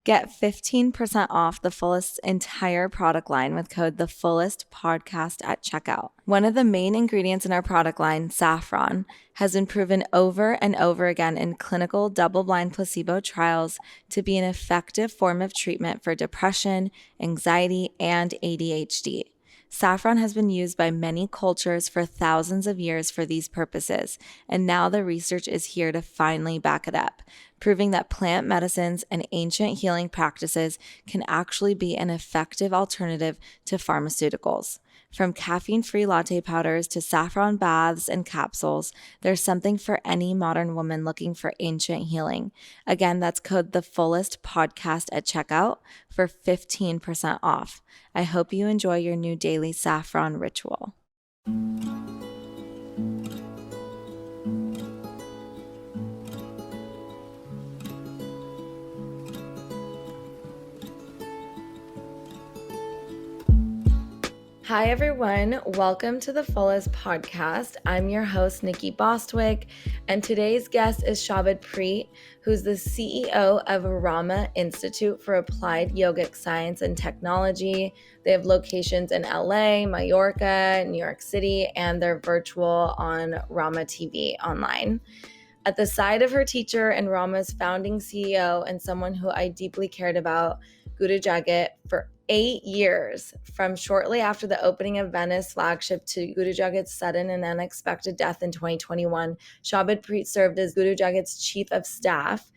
Get 15% off the Fullest entire product line with code The Fullest Podcast at checkout. One of the main ingredients in our product line, saffron, has been proven over and over again in clinical double-blind placebo trials to be an effective form of treatment for depression, anxiety, and ADHD. Saffron has been used by many cultures for thousands of years for these purposes, and now the research is here to finally back it up, proving that plant medicines and ancient healing practices can actually be an effective alternative to pharmaceuticals. From caffeine-free latte powders to saffron baths and capsules, there's something for any modern woman looking for ancient healing. Again, that's code The Fullest Podcast at checkout for 15% off. I hope you enjoy your new daily saffron ritual. Hi, everyone. Welcome to the Fullest Podcast. I'm your host, Nikki Bostwick, and today's guest is Shabadpreet, who's the CEO of Rama Institute for Applied Yogic Science and Technology. They have locations in LA, Mallorca, New York City, and they're virtual on Rama TV online. At the side of her teacher and Rama's founding CEO and someone who I deeply cared about, Guru Jagat, for 8 years, from shortly after the opening of Venice flagship to Guru Jagat's sudden and unexpected death in 2021, Shabadpreet served as Guru Jagat's chief of staff.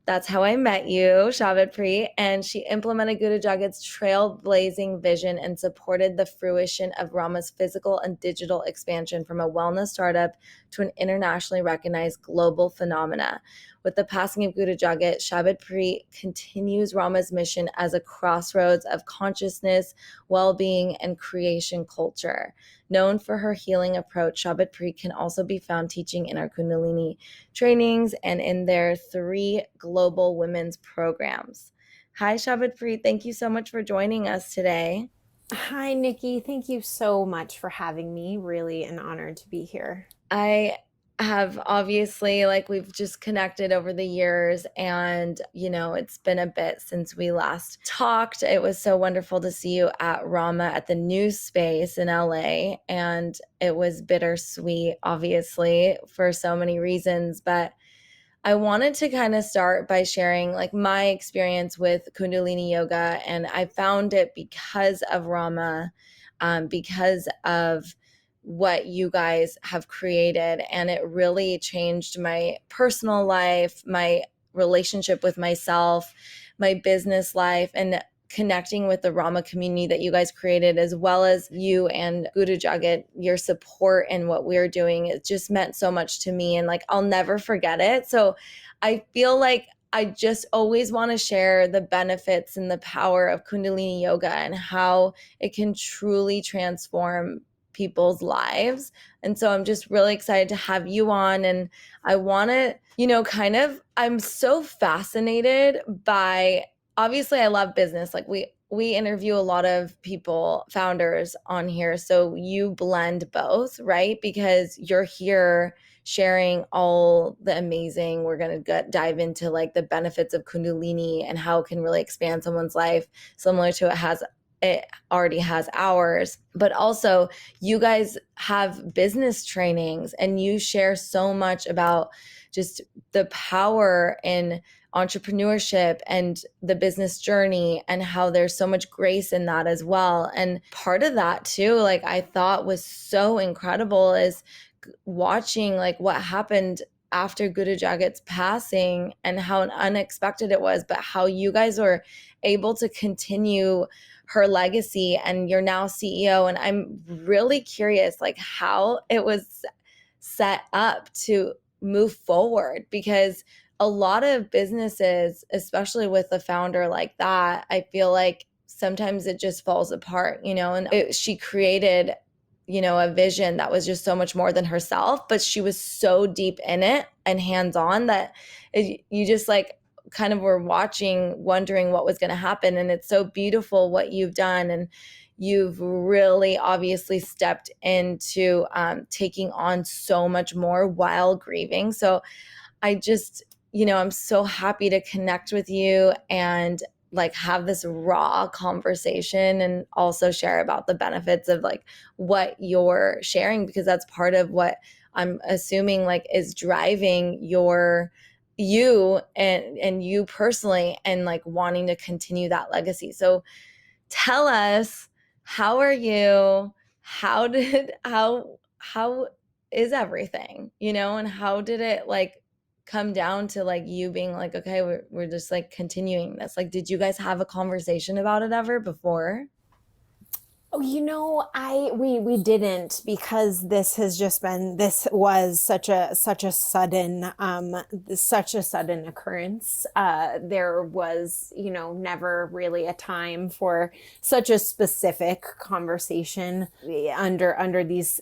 That's how I met you, Shabadpreet, and she implemented Guru Jagat's trailblazing vision and supported the fruition of Rama's physical and digital expansion from a wellness startup to an internationally recognized global phenomena. With the passing of Guru Jagat, Shabadpreet continues Rama's mission as a crossroads of consciousness, well-being, and creation culture. Known for her healing approach, Shabadpreet can also be found teaching in our Kundalini trainings and in their 3 global women's programs. Hi, Shabadpreet. Thank you so much for joining us today. Hi, Nikki. Thank you so much for having me. Really an honor to be here. I have obviously, we've just connected over the years, and it's been a bit since we last talked. It was so wonderful to see you at Rama at the new space in LA, and it was bittersweet, obviously, for so many reasons. But I wanted to kind of start by sharing my experience with Kundalini Yoga, and I found it because of Rama, because of what you guys have created, and it really changed my personal life, my relationship with myself, my business life, and connecting with the Rama community that you guys created, as well as you and Guru Jagat, your support and what we're doing. It just meant so much to me, and I'll never forget it. So I feel like I just always want to share the benefits and the power of Kundalini Yoga and how it can truly transform people's lives. And so I'm just really excited to have you on, and I want to, I'm so fascinated by, obviously I love business. We interview a lot of people, founders on here. So you blend both, right? Because you're here sharing all the amazing, we're going to dive into the benefits of Kundalini and how it can really expand someone's life, similar to it already has ours. But also you guys have business trainings, and you share so much about just the power in entrepreneurship and the business journey, and how there's so much grace in that as well. And part of that too, I thought was so incredible, is watching what happened after Guru Jagat's passing and how unexpected it was, but how you guys were able to continue her legacy, and you're now CEO. And I'm really curious, how it was set up to move forward, because a lot of businesses, especially with a founder like that, I feel like sometimes it just falls apart, and she created, a vision that was just so much more than herself, but she was so deep in it and hands-on that you just kind of were watching, wondering what was going to happen. And it's so beautiful what you've done. And you've really obviously stepped into taking on so much more while grieving. So I just, I'm so happy to connect with you. And like have this raw conversation and also share about the benefits of like what you're sharing, because that's part of what I'm assuming like is driving you and you personally, and like wanting to continue that legacy. So tell us, how are you? How is everything, and how did it like come down to like you being like, okay, we're just like continuing this? Like, did you guys have a conversation about it ever before? Oh, we didn't, because this was such a sudden occurrence. There was, never really a time for such a specific conversation under these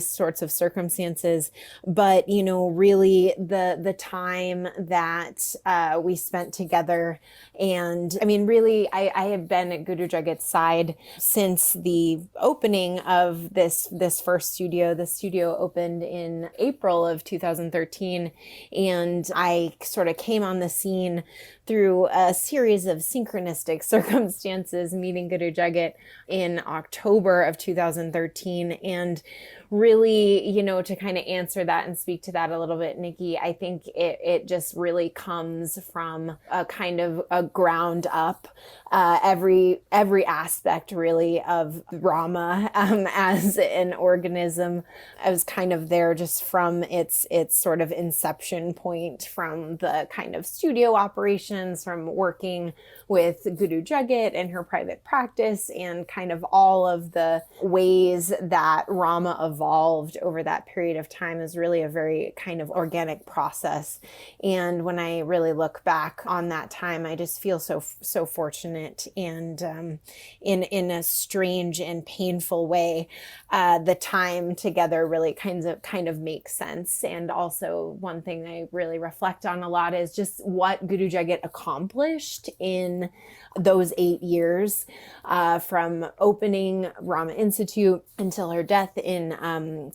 sorts of circumstances. But, really the time that we spent together, and I mean, really, I have been at Guru Jagat's side since the opening of this first studio. The studio opened in April of 2013, and I sort of came on the scene through a series of synchronistic circumstances, meeting Guru Jagat in October of 2013. And really, to kind of answer that and speak to that a little bit, Nikki, I think it just really comes from a kind of a ground up, every aspect really of Rama as an organism. I was kind of there just from its sort of inception point, from the kind of studio operations, from working with Guru Jagat and her private practice, and kind of all of the ways that Rama evolved over that period of time is really a very kind of organic process. And when I really look back on that time, I just feel so fortunate. And in a strange and painful way, the time together really kind of makes sense. And also, one thing I really reflect on a lot is just what Guru Jagat accomplished in those 8 years, from opening Rama Institute until her death in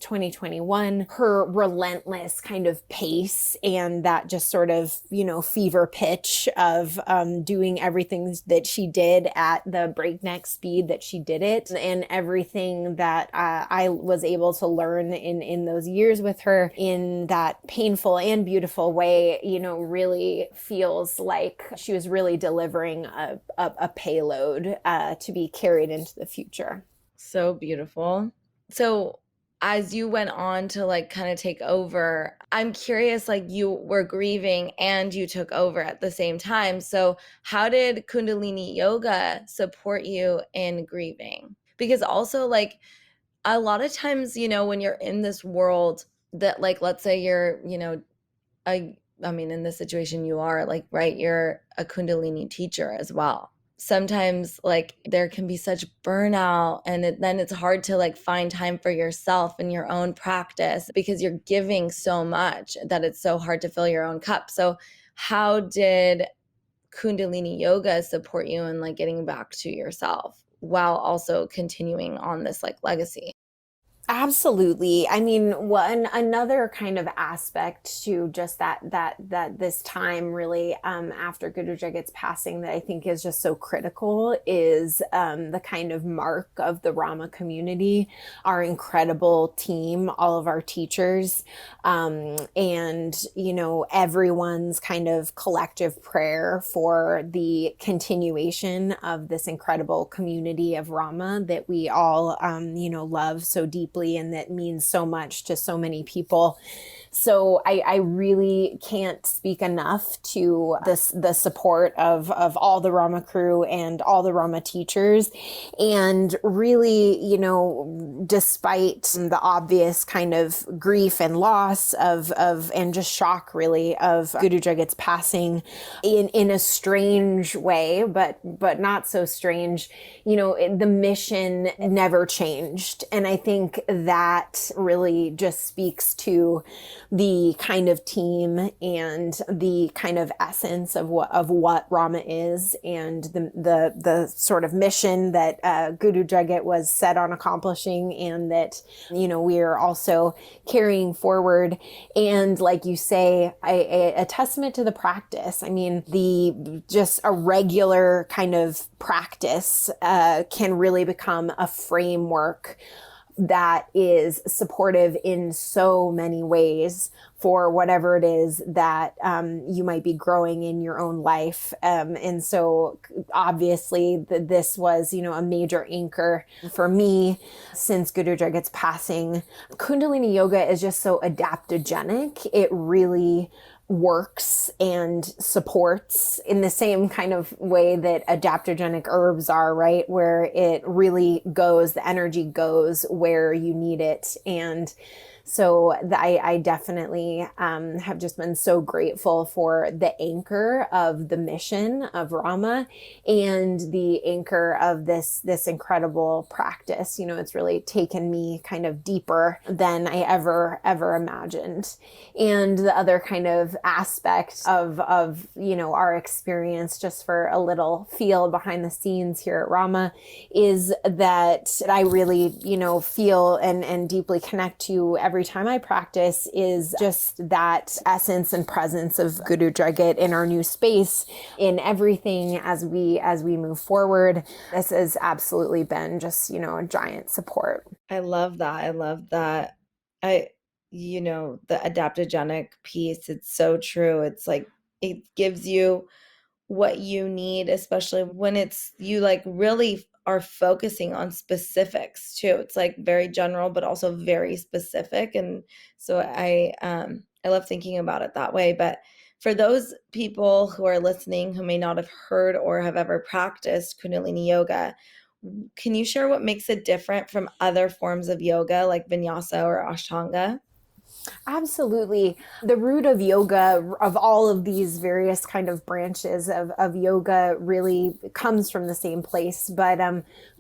2021. Her relentless kind of pace, and that just sort of, fever pitch of doing everything that she did at the breakneck speed that she did it, and everything that I was able to learn in those years with her in that painful and beautiful way, really feels like she was really delivering a payload to be carried into the future. So beautiful. So as you went on to like kind of take over, I'm curious, like you were grieving and you took over at the same time. So how did Kundalini Yoga support you in grieving? Because also, like, a lot of times, when you're in this world that, like, let's say you're, I mean, in this situation you are like, right, you're a Kundalini teacher as well. Sometimes like there can be such burnout, and then it's hard to like find time for yourself and your own practice, because you're giving so much that it's so hard to fill your own cup. So how did Kundalini Yoga support you in like getting back to yourself while also continuing on this like legacy? Absolutely. I mean, another kind of aspect to just that this time really, after Guru Jagat's passing, that I think is just so critical is the kind of mark of the Rama community, our incredible team, all of our teachers, and everyone's kind of collective prayer for the continuation of this incredible community of Rama that we all love so deeply, and that means so much to so many people. So I really can't speak enough to the support of all the Rama crew and all the Rama teachers. And really, despite the obvious kind of grief and loss of and just shock really of Guru Jagat's passing in a strange way, but not so strange, the mission never changed. And I think that really just speaks to the kind of team and the kind of essence of what Rama is, and the sort of mission that Guru Jagat was set on accomplishing, and that, you know, we are also carrying forward. And like you say, a testament to the practice. I mean, the just a regular kind of practice can really become a framework that is supportive in so many ways for whatever it is that you might be growing in your own life. And so obviously this was, you know, a major anchor for me since Guru Jagat's passing. Kundalini Yoga is just so adaptogenic. It really works and supports in the same kind of way that adaptogenic herbs are, right? Where it really goes, the energy goes where you need it. And so I definitely have just been so grateful for the anchor of the mission of Rama and the anchor of this incredible practice. You know, it's really taken me kind of deeper than I ever imagined. And the other kind of aspect of you know, our experience, just for a little feel behind the scenes here at Rama, is that I really, you know, feel and deeply connect to every time I practice, is just that essence and presence of Guru Jagat in our new space, in everything as we move forward. This has absolutely been just, you know, a giant support. I love that. I love that. You know, the adaptogenic piece, it's so true. It's like, it gives you what you need, especially when it's, you like really are focusing on specifics too. It's like very general, but also very specific. And so I love thinking about it that way. But for those people who are listening who may not have heard or have ever practiced Kundalini Yoga, can you share what makes it different from other forms of yoga like Vinyasa or Ashtanga? Absolutely. The root of yoga, of all of these various kind of branches of yoga, really comes from the same place. But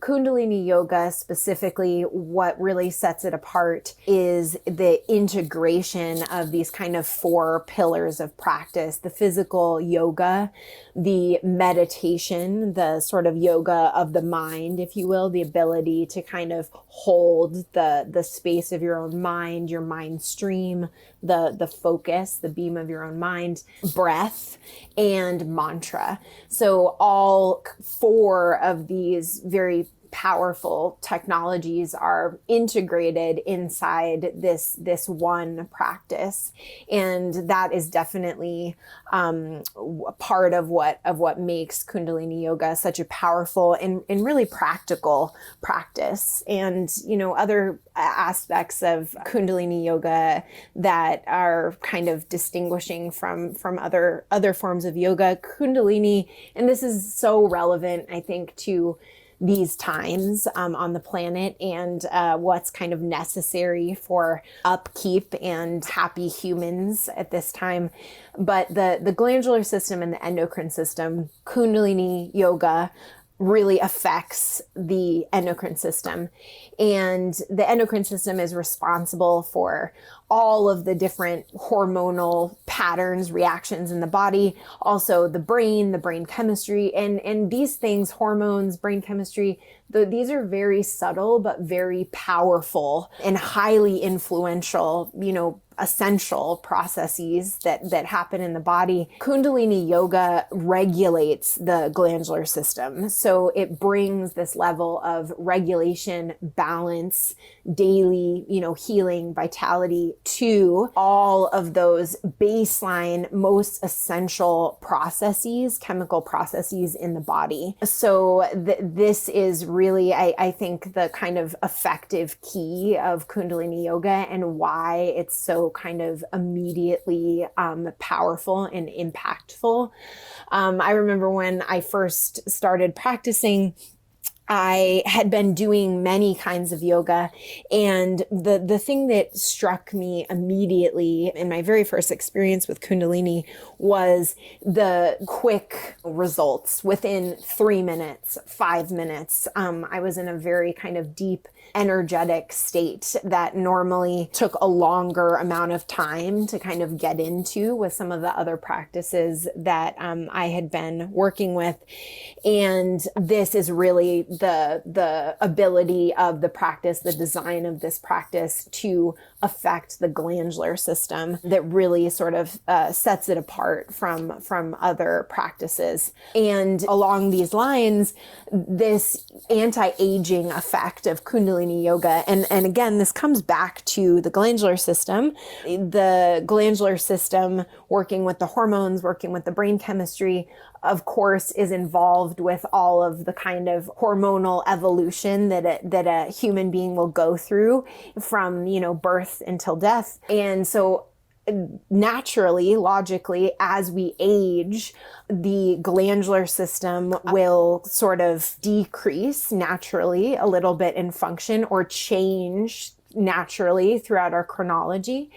Kundalini Yoga specifically, what really sets it apart is the integration of these kind of four pillars of practice: the physical yoga, the meditation, the sort of yoga of the mind, if you will, the ability to kind of hold the space of your own mind, your mind stream, the focus, the beam of your own mind, breath, and mantra. So all four of these very powerful technologies are integrated inside this one practice, and that is definitely part of what makes Kundalini Yoga such a powerful and really practical practice. And you know, other aspects of Kundalini Yoga that are kind of distinguishing from other forms of yoga, Kundalini, and this is so relevant, I think, to these times on the planet, and what's kind of necessary for upkeep and happy humans at this time. But the glandular system and the endocrine system, Kundalini Yoga really affects the endocrine system. And the endocrine system is responsible for all of the different hormonal patterns, reactions in the body, also the brain chemistry, and these things, hormones, brain chemistry, these are very subtle but very powerful and highly influential, you know, essential processes that happen in the body. Kundalini Yoga regulates the glandular system. So it brings this level of regulation, balance, daily, you know, healing, vitality to all of those baseline, most essential processes, chemical processes in the body. So this is really, I think, the kind of effective key of Kundalini Yoga, and why it's so kind of immediately powerful and impactful. I remember when I first started practicing, I had been doing many kinds of yoga. And the thing that struck me immediately in my very first experience with Kundalini was the quick results within 3 minutes, 5 minutes. I was in a very kind of deep, energetic state that normally took a longer amount of time to kind of get into with some of the other practices that I had been working with. And this is really the ability of the practice, the design of this practice to affect the glandular system that really sort of sets it apart from other practices. And along these lines, this anti-aging effect of Kundalini Yoga, and again, this comes back to the glandular system. The glandular system working with the hormones, working with the brain chemistry, of course, is involved with all of the kind of hormonal evolution that a human being will go through from, birth until death. And so naturally, logically, as we age, the glandular system will sort of decrease naturally a little bit in function or change naturally throughout our chronology.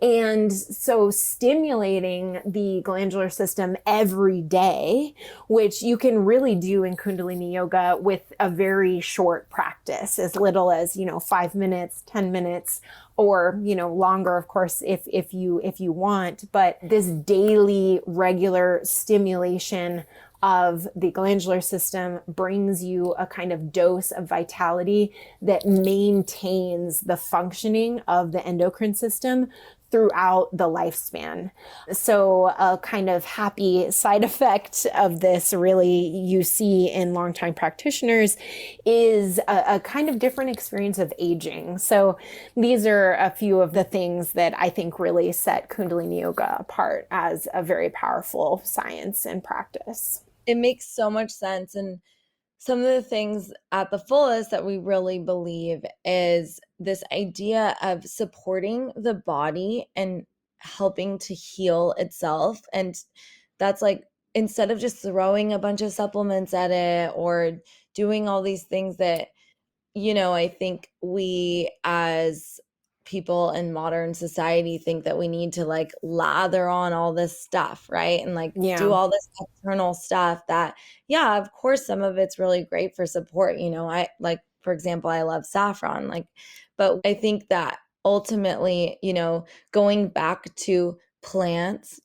And so stimulating the glandular system every day, which you can really do in Kundalini Yoga with a very short practice, as little as, 5 minutes, 10 minutes, or, longer, of course, if you want. But this daily regular stimulation of the glandular system brings you a kind of dose of vitality that maintains the functioning of the endocrine system throughout the lifespan. So a kind of happy side effect of this really you see in longtime practitioners is a kind of different experience of aging. So these are a few of the things that I think really set Kundalini Yoga apart as a very powerful science and practice. It makes so much sense. And some of the things at the fullest that we really believe is this idea of supporting the body and helping to heal itself. And that's like, instead of just throwing a bunch of supplements at it or doing all these things that, I think we as people in modern society think that we need to like lather on all this stuff, right? And like do Yeah. all this external stuff that, yeah, of course, some of it's really great for support. I like, for example, I love saffron, like, but I think that ultimately, going back to plants,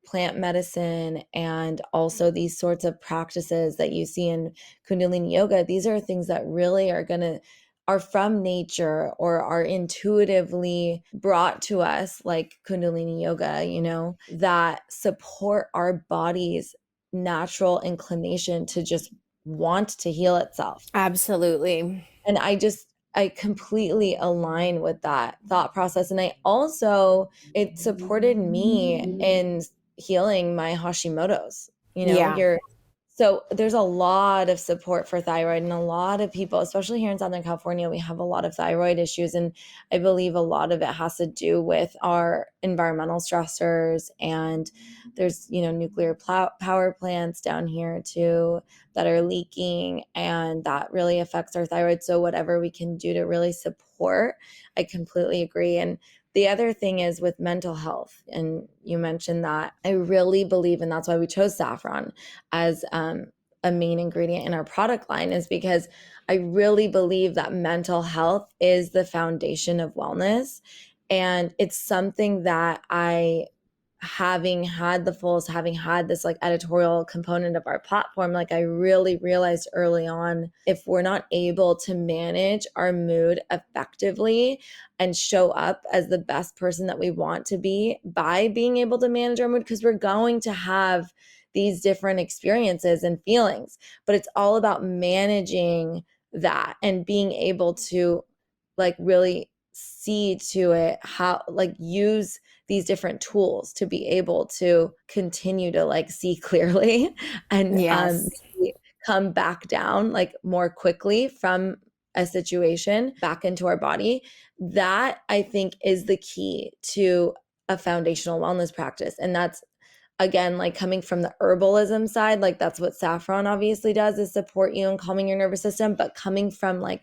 plant medicine and also these sorts of practices that you see in Kundalini Yoga, these are things that really are from nature or are intuitively brought to us, like Kundalini Yoga, that support our body's natural inclination to just want to heal itself. Absolutely. And I completely align with that thought process. And it supported me in healing my Hashimoto's. Yeah. So there's a lot of support for thyroid, and a lot of people, especially here in Southern California, we have a lot of thyroid issues. And I believe a lot of it has to do with our environmental stressors. And there's, nuclear power plants down here too that are leaking, and that really affects our thyroid. So whatever we can do to really support, I completely agree. And the other thing is with mental health, and you mentioned that, I really believe, and that's why we chose saffron as a main ingredient in our product line, is because I really believe that mental health is the foundation of wellness. And it's something that having had this like editorial component of our platform, like I really realized early on, if we're not able to manage our mood effectively and show up as the best person that we want to be by being able to manage our mood, because we're going to have these different experiences and feelings, but it's all about managing that and being able to like really see to it, how like use these different tools to be able to continue to like see clearly and Yes. come back down like more quickly from a situation back into our body. That I think is the key to a foundational wellness practice. And that's again, like coming from the herbalism side, like that's what saffron obviously does, is support you in calming your nervous system. But coming from like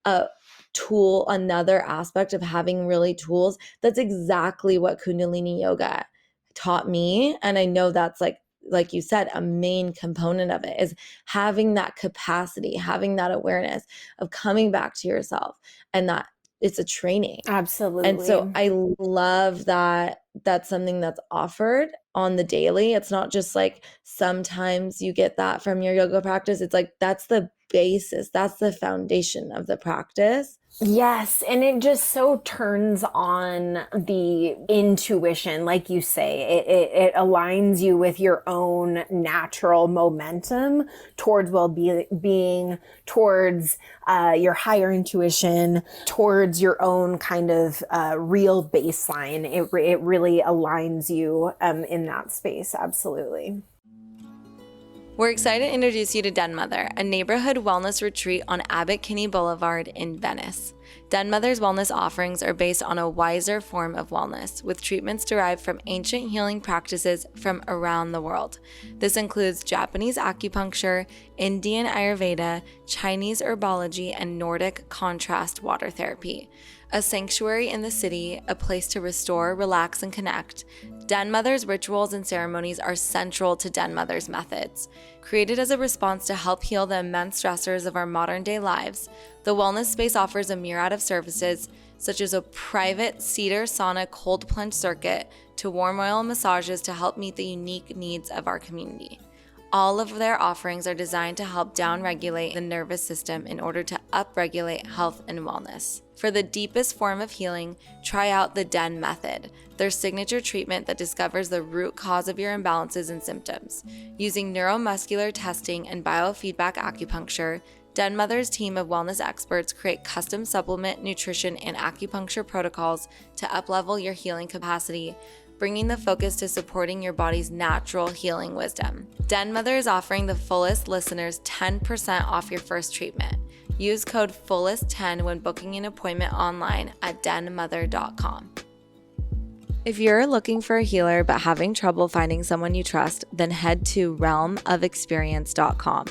a tool, another aspect of having really tools, that's exactly what Kundalini Yoga taught me. And I know that's like you said, a main component of it is having that capacity, having that awareness of coming back to yourself, and that it's a training. Absolutely. And so I love that that's something that's offered on the daily. It's not just like sometimes you get that from your yoga practice. It's like that's the basis, that's the foundation of the practice. Yes, and it just so turns on the intuition, like you say. It aligns you with your own natural momentum towards well-being, towards your higher intuition, towards your own kind of real baseline. It really aligns you in that space, absolutely. We're excited to introduce you to Den Mother, a neighborhood wellness retreat on Abbot Kinney Boulevard in Venice. Den Mother's wellness offerings are based on a wiser form of wellness, with treatments derived from ancient healing practices from around the world. This includes Japanese acupuncture, Indian Ayurveda, Chinese herbology, and Nordic contrast water therapy. A sanctuary in the city, a place to restore, relax, and connect, Den Mother's rituals and ceremonies are central to Den Mother's methods. Created as a response to help heal the immense stressors of our modern-day lives, the wellness space offers a myriad of services, such as a private cedar sauna cold plunge circuit to warm oil massages to help meet the unique needs of our community. All of their offerings are designed to help downregulate the nervous system in order to upregulate health and wellness. For the deepest form of healing, try out the Den Method, their signature treatment that discovers the root cause of your imbalances and symptoms. Using neuromuscular testing and biofeedback acupuncture, Den Mother's team of wellness experts create custom supplement, nutrition, and acupuncture protocols to uplevel your healing capacity, bringing the focus to supporting your body's natural healing wisdom. Den Mother is offering the Fullest listeners 10% off your first treatment. Use code FULLEST10 when booking an appointment online at denmother.com. If you're looking for a healer but having trouble finding someone you trust, then head to realmofexperience.com.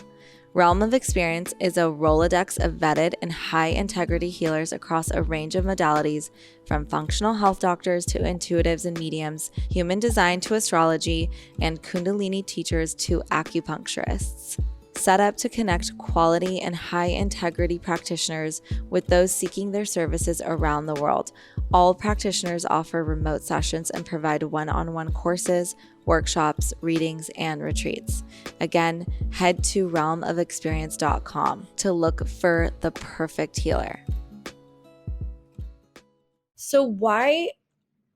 Realm of Experience is a Rolodex of vetted and high-integrity healers across a range of modalities, from functional health doctors to intuitives and mediums, human design to astrology, and Kundalini teachers to acupuncturists. Set up to connect quality and high-integrity practitioners with those seeking their services around the world. All practitioners offer remote sessions and provide one-on-one courses, workshops, readings, and retreats. Again, head to realmofexperience.com to look for the perfect healer. So why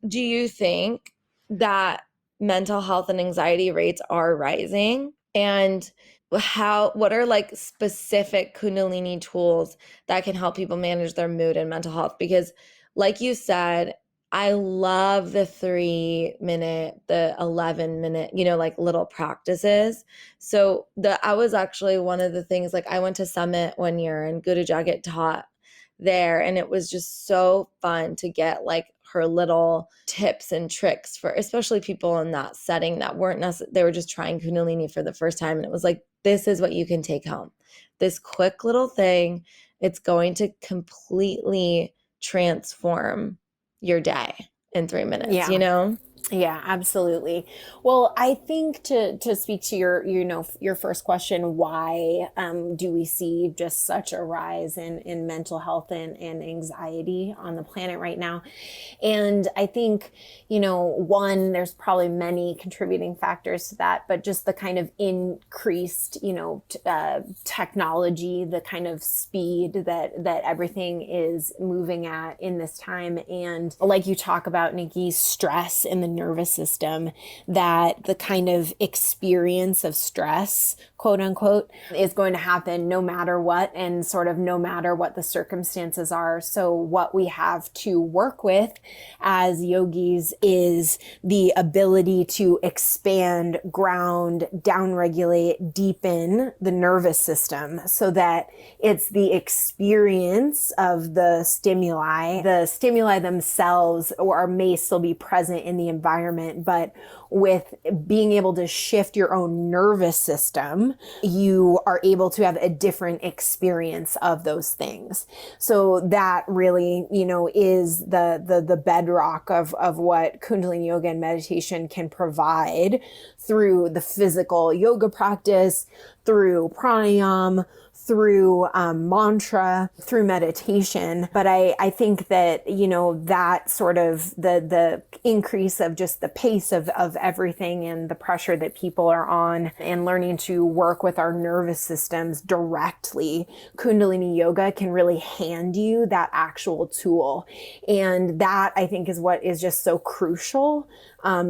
do you think that mental health and anxiety rates are rising? And what are like specific Kundalini tools that can help people manage their mood and mental health? Because like you said, I love the 3-minute, the 11-minute, like little practices. So I was actually one of the things, like I went to Summit one year and Guru Jagat taught there, and it was just so fun to get like her little tips and tricks for especially people in that setting that weren't they were just trying Kundalini for the first time. And it was like, this is what you can take home. This quick little thing, it's going to completely transform your day in 3 minutes, Yeah. Yeah, absolutely. Well, I think to speak to your first question, why do we see just such a rise in mental health and anxiety on the planet right now? And I think, one, there's probably many contributing factors to that, but just the kind of increased, technology, the kind of speed that everything is moving at in this time. And like you talk about, Nikki, stress in the nervous system, that the kind of experience of stress, quote unquote, is going to happen no matter what, and sort of no matter what the circumstances are. So what we have to work with as yogis is the ability to expand, ground, downregulate, deepen the nervous system so that it's the experience of the stimuli themselves or may still be present in the environment, environment, but with being able to shift your own nervous system, you are able to have a different experience of those things. So that really, is the bedrock of what Kundalini Yoga and meditation can provide through the physical yoga practice, through pranayama, through mantra, through meditation. But I think that, that sort of the increase of just the pace of everything and the pressure that people are on, and learning to work with our nervous systems directly, Kundalini Yoga can really hand you that actual tool. And that, I think, is what is just so crucial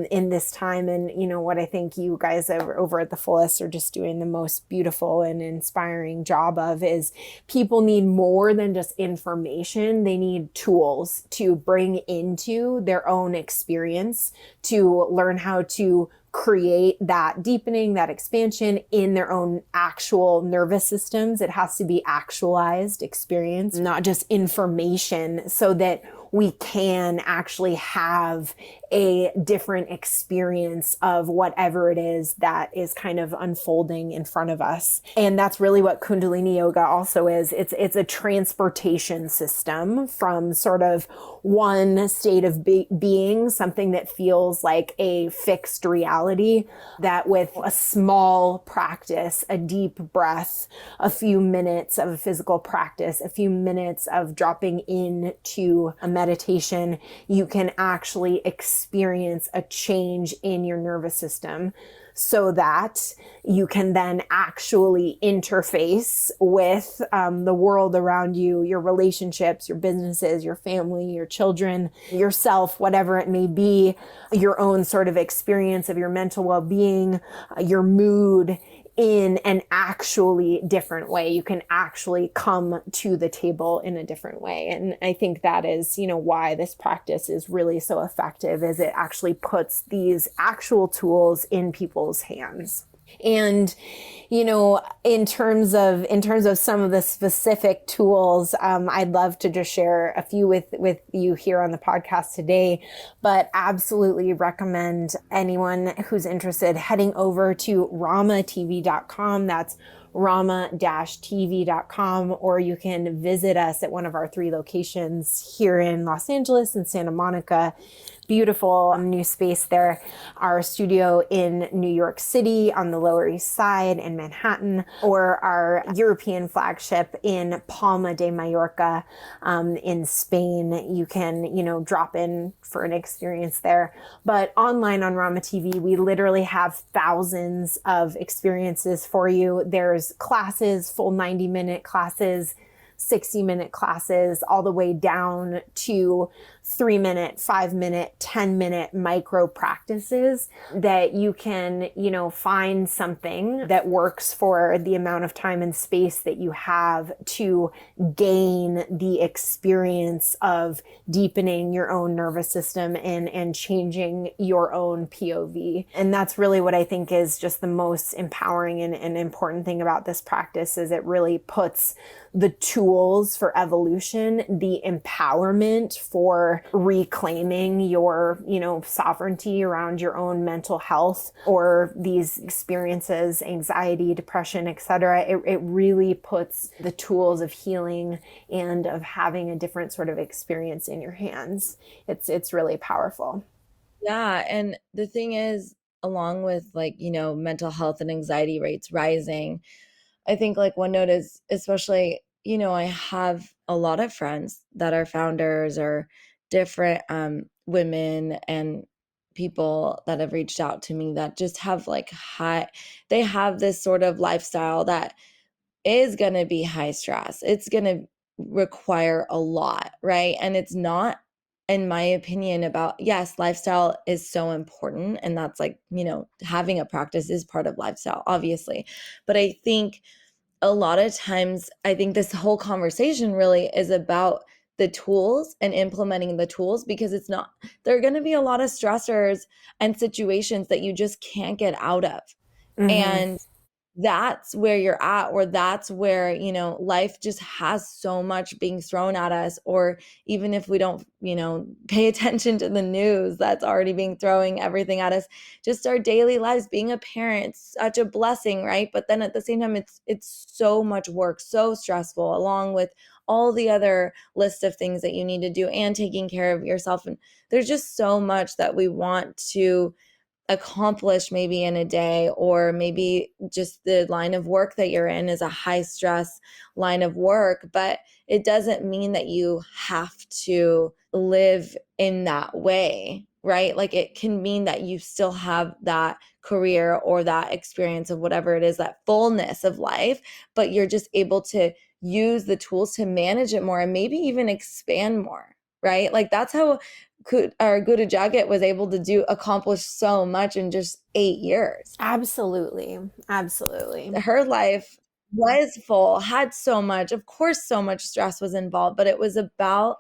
in this time. And, what I think you guys over at the Fullest are just doing the most beautiful and inspiring job of is people need more than just information. They need tools to bring into their own experience to learn how to create that deepening, that expansion in their own actual nervous systems. It has to be actualized experience, not just information, so that we can actually have a different experience of whatever it is that is kind of unfolding in front of us. And that's really what Kundalini Yoga also is. It's a transportation system from sort of one state of being, something that feels like a fixed reality, that with a small practice, a deep breath, a few minutes of a physical practice, a few minutes of dropping into a meditation, you can actually experience a change in your nervous system, so that you can then actually interface with the world around you, your relationships, your businesses, your family, your children, yourself, whatever it may be, your own sort of experience of your mental well-being, your mood, in an actually different way. You can actually come to the table in a different way. And I think that is, why this practice is really so effective, is it actually puts these actual tools in people's hands. And, in terms of some of the specific tools, I'd love to just share a few with you here on the podcast today, but absolutely recommend anyone who's interested heading over to ramatv.com. That's rama-tv.com, or you can visit us at one of our 3 locations here in Los Angeles and Santa Monica. Beautiful new space there. Our studio in New York City on the Lower East Side in Manhattan, or our European flagship in Palma de Mallorca in Spain. You can, drop in for an experience there. But online on Rama TV, we literally have thousands of experiences for you. There's classes, full 90-minute classes, 60-minute classes, all the way down to 3-minute, 5-minute, 10-minute micro practices that you can, find something that works for the amount of time and space that you have to gain the experience of deepening your own nervous system and changing your own POV. And that's really what I think is just the most empowering and important thing about this practice, is it really puts the tools for evolution, the empowerment for reclaiming your, sovereignty around your own mental health, or these experiences, anxiety, depression, etc. It really puts the tools of healing and of having a different sort of experience in your hands. It's really powerful. Yeah. And the thing is, along with mental health and anxiety rates rising, I think one note is, especially, I have a lot of friends that are founders or different women and people that have reached out to me that just have they have this sort of lifestyle that is going to be high stress. It's going to require a lot, right? And it's not, in my opinion, about, yes, lifestyle is so important. And that's having a practice is part of lifestyle, obviously. But I think a lot of times, I think this whole conversation really is about the tools and implementing the tools, because there are going to be a lot of stressors and situations that you just can't get out of. Mm-hmm. And that's where you're at, or that's where, you know, life just has so much being thrown at us, or even if we don't, you know, pay attention to the news that's already being throwing everything at us, just our daily lives, being a parent, such a blessing, right? But then at the same time, it's so much work, so stressful, along with all the other list of things that you need to do and taking care of yourself. And there's just so much that we want to accomplish maybe in a day, or maybe just the line of work that you're in is a high stress line of work, but it doesn't mean that you have to live in that way, right? Like it can mean that you still have that career or that experience of whatever it is, that fullness of life, but you're just able to use the tools to manage it more and maybe even expand more, right? Like that's how our Guru Jagat was able to accomplish so much in just 8 years. Absolutely. Absolutely. Her life was full, had so much, of course, so much stress was involved, but it was about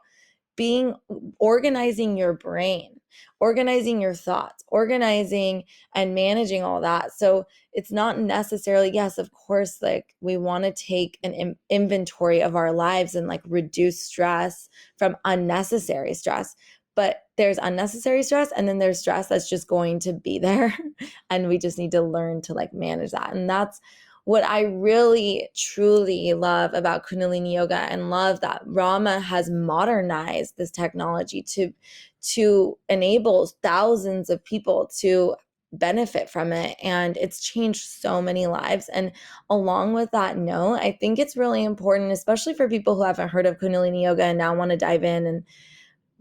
being organizing your brain, organizing your thoughts, organizing and managing all that. So it's not necessarily, yes, of course, like we want to take an inventory of our lives and like reduce stress from unnecessary stress. But there's unnecessary stress, and then there's stress that's just going to be there. And we just need to learn to like manage that. And that's what I really truly love about Kundalini Yoga, and love that Rama has modernized this technology to enable thousands of people to benefit from it. And it's changed so many lives. And along with that note, I think it's really important, especially for people who haven't heard of Kundalini Yoga and now want to dive in, and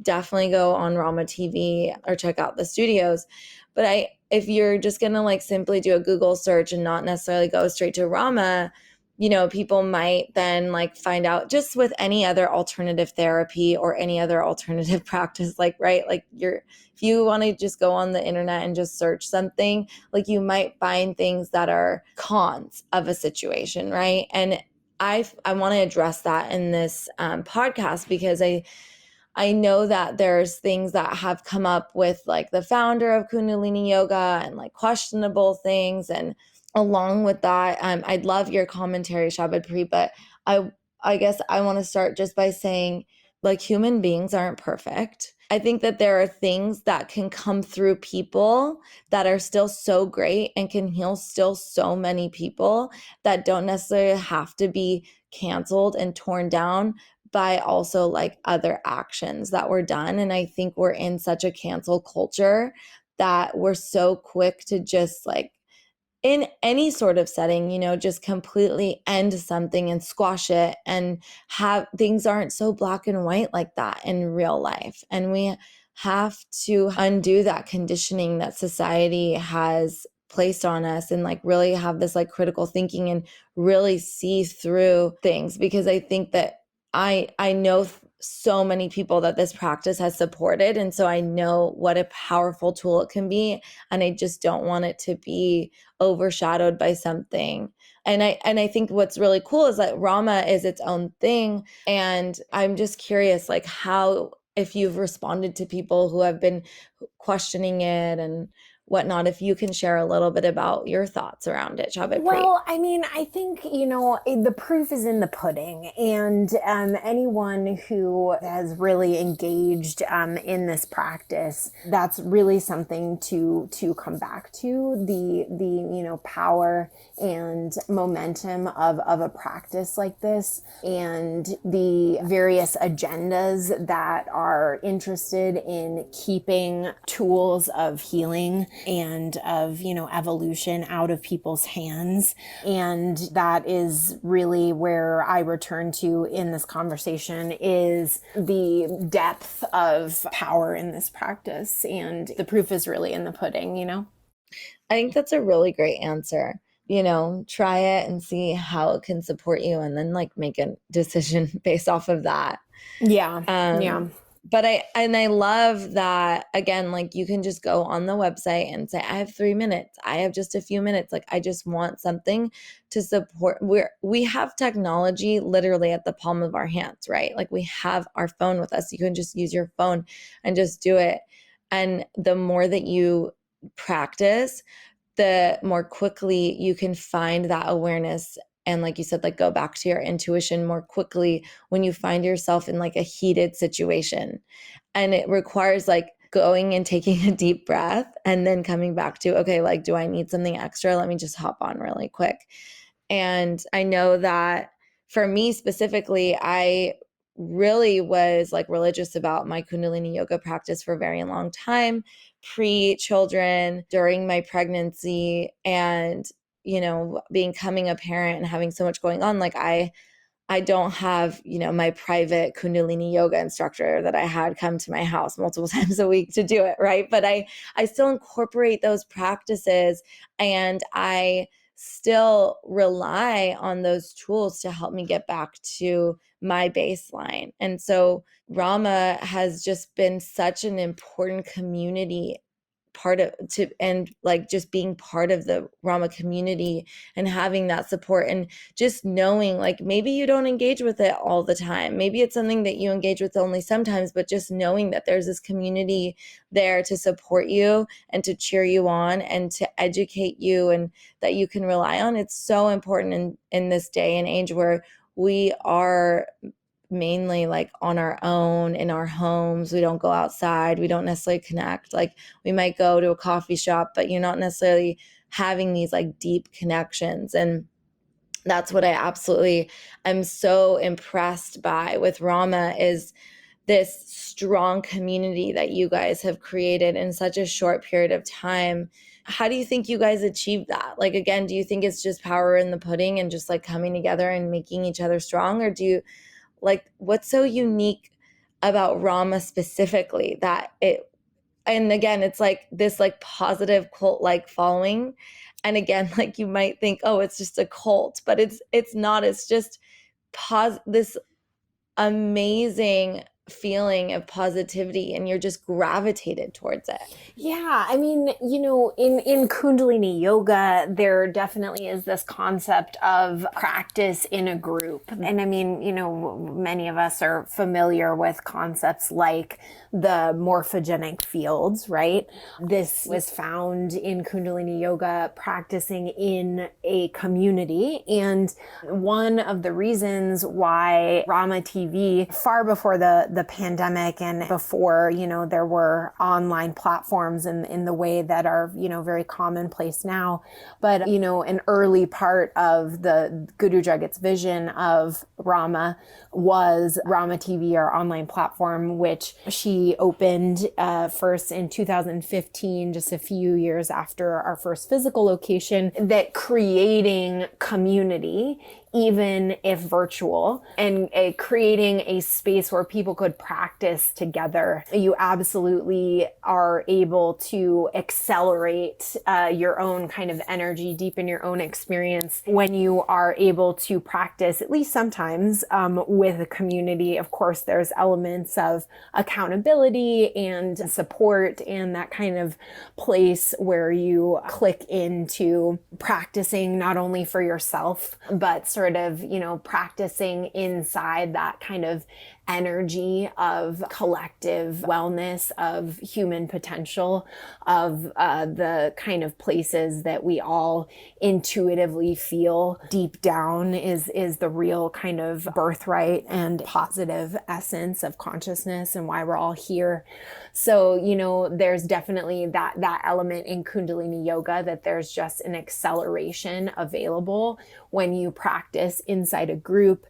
definitely go on Rama TV or check out the studios. But if you're just going to like simply do a Google search and not necessarily go straight to Rama, you know, people might then like find out, just with any other alternative therapy or any other alternative practice, like, right, like if you want to just go on the internet and just search something, like you might find things that are cons of a situation, right? And I want to address that in this podcast, because I know that there's things that have come up with like the founder of Kundalini Yoga, and like questionable things. And along with that, I'd love your commentary, Shabadpreet, but I guess I want to start just by saying, like, human beings aren't perfect. I think that there are things that can come through people that are still so great and can heal still so many people, that don't necessarily have to be canceled and torn down by also like other actions that were done. And I think we're in such a cancel culture that we're so quick to just like, in any sort of setting, you know, just completely end something and squash it, and have things aren't so black and white like that in real life. And we have to undo that conditioning that society has placed on us, and like really have this like critical thinking and really see through things. Because I think that I know so many people that this practice has supported, and so I know what a powerful tool it can be, and I just don't want it to be overshadowed by something. And I think what's really cool is that Rama is its own thing. And I'm just curious, like, how, if you've responded to people who have been questioning it and whatnot, if you can share a little bit about your thoughts around it, Shabbat Preet. Well, I mean, I think, you know, the proof is in the pudding. And anyone who has really engaged in this practice, that's really something to come back to, the you know, power and momentum of a practice like this, and the various agendas that are interested in keeping tools of healing and of, you know, evolution out of people's hands. And that is really where I return to in this conversation, is the depth of power in this practice. And the proof is really in the pudding, you know? I think that's a really great answer. You know, try it and see how it can support you, and then like make a decision based off of that. Yeah. Yeah. But I love that, again, like you can just go on the website and say, I have 3 minutes. I have just a few minutes. Like, I just want something to support. We have technology literally at the palm of our hands, right? Like, we have our phone with us. You can just use your phone and just do it. And the more that you practice, the more quickly you can find that awareness. And like you said, like go back to your intuition more quickly when you find yourself in like a heated situation. And it requires like going and taking a deep breath and then coming back to, okay, like, do I need something extra? Let me just hop on really quick. And I know that for me specifically, I really was like religious about my Kundalini yoga practice for a very long time, pre-children, during my pregnancy, and, you know, becoming a parent and having so much going on. Like I don't have, you know, my private Kundalini yoga instructor that I had come to my house multiple times a week to do it, right? But I still incorporate those practices, and I still rely on those tools to help me get back to my baseline. And so Rama has just been such an important community part of to and like just being part of the Rama community and having that support, and just knowing like maybe you don't engage with it all the time, maybe it's something that you engage with only sometimes, but just knowing that there's this community there to support you and to cheer you on and to educate you, and that you can rely on. It's so important in this day and age where we are mainly like on our own in our homes. We don't go outside. We don't necessarily connect. Like we might go to a coffee shop, but you're not necessarily having these like deep connections. And that's what I absolutely am so impressed by with Rama, is this strong community that you guys have created in such a short period of time. How do you think you guys achieved that? Like, again, do you think it's just power in the pudding and just like coming together and making each other strong? Or do you, like, what's so unique about Rama specifically that it, and again, it's like this like positive cult like following. And again, like you might think, oh, it's just a cult, but it's not. It's just this amazing feeling of positivity, and you're just gravitated towards it. Yeah, I mean, you know, in Kundalini Yoga, there definitely is this concept of practice in a group. And I mean, you know, many of us are familiar with concepts like the morphogenic fields, right? This was found in Kundalini Yoga practicing in a community. And one of the reasons why Rama TV, far before the pandemic and before, you know, there were online platforms in the way that are, you know, very commonplace now. But, you know, an early part of the Guru Jagat's vision of Rama was Rama TV, our online platform, which she opened first in 2015, just a few years after our first physical location, that creating community, even if virtual, and creating a space where people could practice together. You absolutely are able to accelerate your own kind of energy, deepen your own experience when you are able to practice, at least sometimes, with a community. Of course, there's elements of accountability and support and that kind of place where you click into practicing not only for yourself, but sort of, you know, practicing inside that kind of energy of collective wellness, of human potential, of the kind of places that we all intuitively feel deep down is the real kind of birthright and positive essence of consciousness and why we're all here. So, you know, there's definitely that element in Kundalini Yoga, that there's just an acceleration available when you practice inside a group.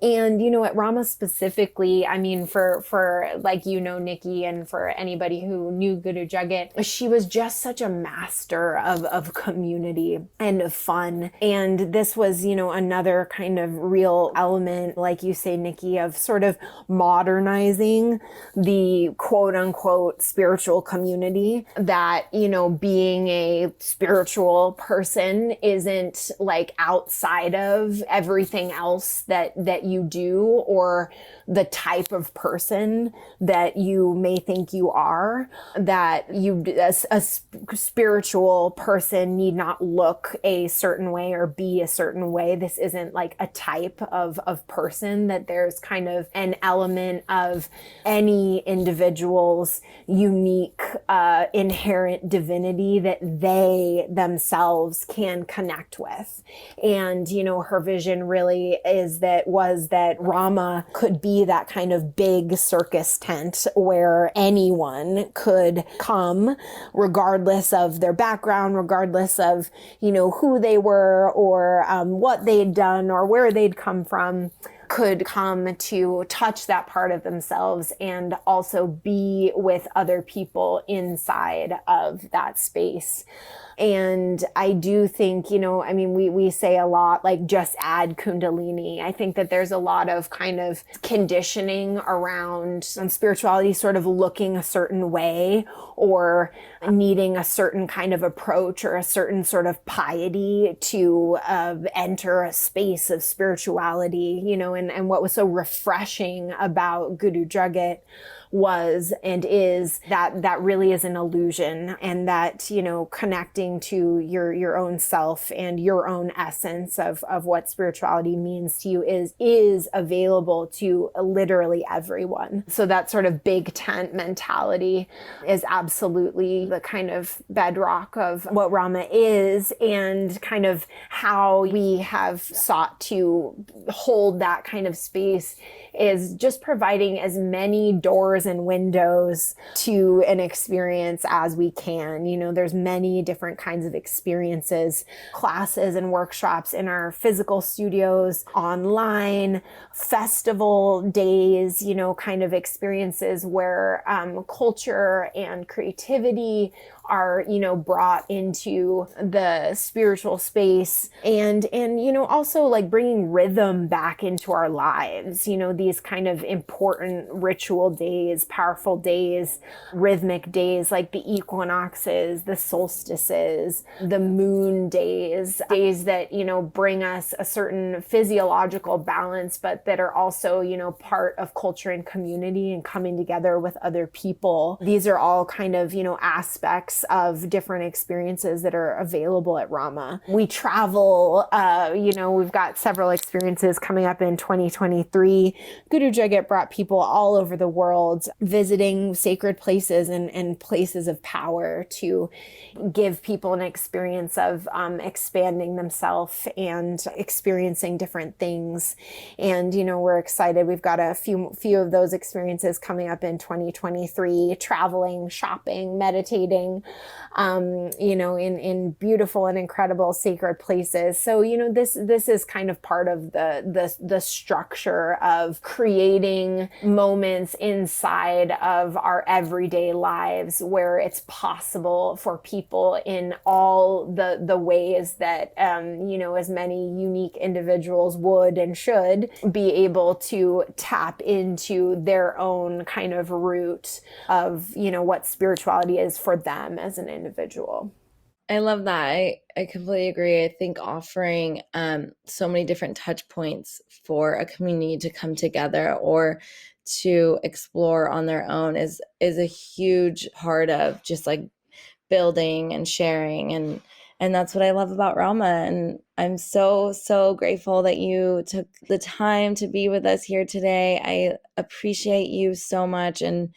And, you know, at Rama specifically, I mean, for like, you know, Nikki, and for anybody who knew Guru Jagat, she was just such a master of community and of fun. And this was, you know, another kind of real element, like you say, Nikki, of sort of modernizing the quote unquote spiritual community, that, you know, being a spiritual person isn't like outside of everything else that you you do or the type of person that you may think you are, that you, as a spiritual person, need not look a certain way or be a certain way. This isn't like a type of person, that there's kind of an element of any individual's unique, inherent divinity that they themselves can connect with. And, you know, her vision really was that Rama could be that kind of big circus tent where anyone could come, regardless of their background, regardless of, you know, who they were or what they'd done or where they'd come from, could come to touch that part of themselves and also be with other people inside of that space. And I do think, you know, I mean, we say a lot, like, just add Kundalini. I think that there's a lot of kind of conditioning around spirituality sort of looking a certain way or needing a certain kind of approach or a certain sort of piety to enter a space of spirituality, you know, and what was so refreshing about Guru Jagat was and is that really is an illusion, and that, you know, connecting to your own self and your own essence of what spirituality means to you is available to literally everyone. So that sort of big tent mentality is absolutely the kind of bedrock of what Rama is, and kind of how we have sought to hold that kind of space is just providing as many doors and windows to an experience as we can. You know, there's many different kinds of experiences, classes and workshops in our physical studios, online, festival days, you know, kind of experiences where culture and creativity are, you know, brought into the spiritual space, and you know, also like bringing rhythm back into our lives, you know, these kind of important ritual days, powerful days, rhythmic days, like the equinoxes, the solstices, the moon days that, you know, bring us a certain physiological balance, but that are also, you know, part of culture and community and coming together with other people. These are all kind of, you know, aspects of different experiences that are available at Rama. We travel, you know, we've got several experiences coming up in 2023. Guru Jagat brought people all over the world visiting sacred places and places of power to give people an experience of expanding themselves and experiencing different things. And, you know, we're excited. We've got a few of those experiences coming up in 2023, traveling, shopping, meditating, you know, in beautiful and incredible sacred places. So, you know, this is kind of part of the structure of creating moments inside of our everyday lives where it's possible for people in all the ways that, you know, as many unique individuals would and should be able to tap into their own kind of root of, you know, what spirituality is for them as an individual. I love that. I completely agree. I think offering so many different touch points for a community to come together or to explore on their own is a huge part of just like building and sharing, and that's what I love about Rama. And I'm so grateful that you took the time to be with us here today. I appreciate you so much. And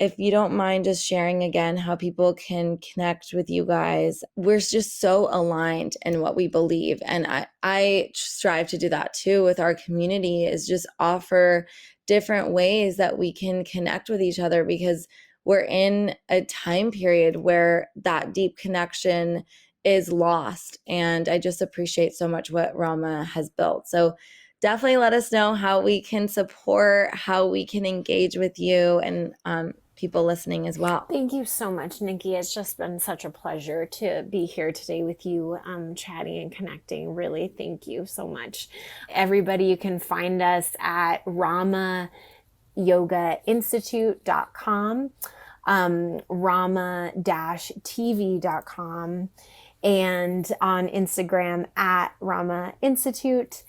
if you don't mind just sharing again how people can connect with you guys. We're just so aligned in what we believe. And I strive to do that too with our community, is just offer different ways that we can connect with each other, because we're in a time period where that deep connection is lost. And I just appreciate so much what Rama has built. So definitely let us know how we can support, how we can engage with you, and people listening as well. Thank you so much, Nikki. It's just been such a pleasure to be here today with you, chatting and connecting. Really, thank you so much. Everybody, you can find us at ramayogainstitute.com, rama-tv.com, and on Instagram at Rama Institute.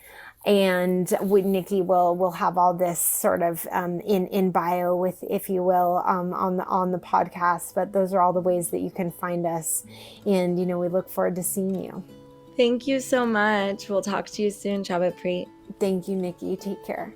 And Nikki will have all this sort of in bio, with, if you will, on the podcast. But those are all the ways that you can find us, and we look forward to seeing you. Thank you so much. We'll talk to you soon, Shabadpreet. Thank you, Nikki. Take care.